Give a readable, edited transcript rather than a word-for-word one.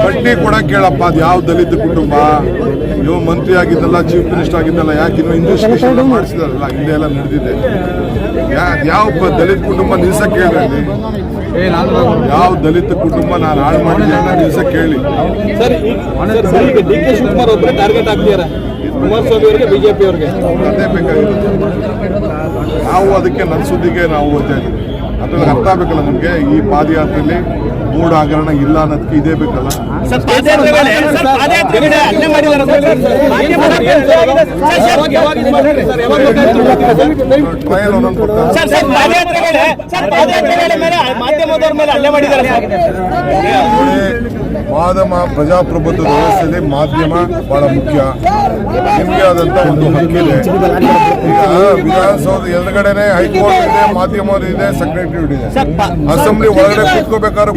ಬಡ್ಡಿ ಕೊಡಕ್ಕೆ ಕೇಳಪ್ಪ, ಅದು ಯಾವ ದಲಿತ ಕುಟುಂಬ? ಇವ್ ಮಂತ್ರಿ ಆಗಿದ್ದಲ್ಲ, ಚೀಫ್ ಮಿನಿಸ್ಟರ್ ಆಗಿದ್ದಲ್ಲ, ಯಾಕೆ ಇನ್ನೂ ಇನ್ವೆಸ್ಟಿಗೇಷನ್ ಮಾಡಿಸಿದಾರಲ್ಲ, ಹಿಂದೆ ಎಲ್ಲ ನಡೆದಿದೆ. ಯಾವ ದಲಿತ ಕುಟುಂಬ ನಿಲ್ಸಕ್ಕೆ ಕೇಳಿ, ಯಾವ ದಲಿತ ಕುಟುಂಬ ನಾನು ಹಾಳು ಮಾಡಿದ್ದೆ ಅಂತ ನಿಲ್ಸಕ್ಕೆ ಕೇಳಿ. ಡಿ ಕೆ ಶಿವಕುಮಾರ್ ಒಬ್ಬರೇ ಟಾರ್ಗೆಟ್ ಆಗ್ತೀರಾ ಕುಮಾರಸ್ವಾಮಿ ಅವರಿಗೆ, ಬಿಜೆಪಿ ಅವರಿಗೆ? ಅದೇ ಬೇಕಾಗಿರುತ್ತೆ. ನಾವು ಅದಕ್ಕೆ ನನ್ನ ಸುದ್ದಿಗೆ ನಾವು ಓದ್ತಾ ಇದ್ದೀವಿ. ಅದ್ರಲ್ಲಿ ಅರ್ಥ ಆಗಬೇಕಲ್ಲ ನಮಗೆ, ಈ ಪಾದಯಾತ್ರೆಯಲ್ಲಿ ಮೂಢ ಹಗರಣ ಇಲ್ಲ ಅನ್ನೋದಕ್ಕೆ ಇದೇ ಬೇಕಲ್ಲ. ಟ್ರಯಲ್ ಒಂದೊಂದು ಪ್ರಜಾಪ್ರಭುತ್ವ ವ್ಯವಸ್ಥೆಯಲ್ಲಿ ಮಾಧ್ಯಮ ಬಹಳ ಮುಖ್ಯ. ನಿಮಗೆ ಆದಂತ ಒಂದು ಹಕ್ಕಿದೆ. ಈಗ ವಿಧಾನಸೌಧ ಎದುರುಗಡೆನೆ ಹೈಕೋರ್ಟ್ ಇದೆ, ಮಾಧ್ಯಮ ಇದೆ, ಸೆಕ್ರೆಟರಿಯೇಟ್ ಇದೆ. ಅಸೆಂಬ್ಲಿ ಒಳಗಡೆ ಕೂತ್ಕೋಬೇಕಾದ್ರೆ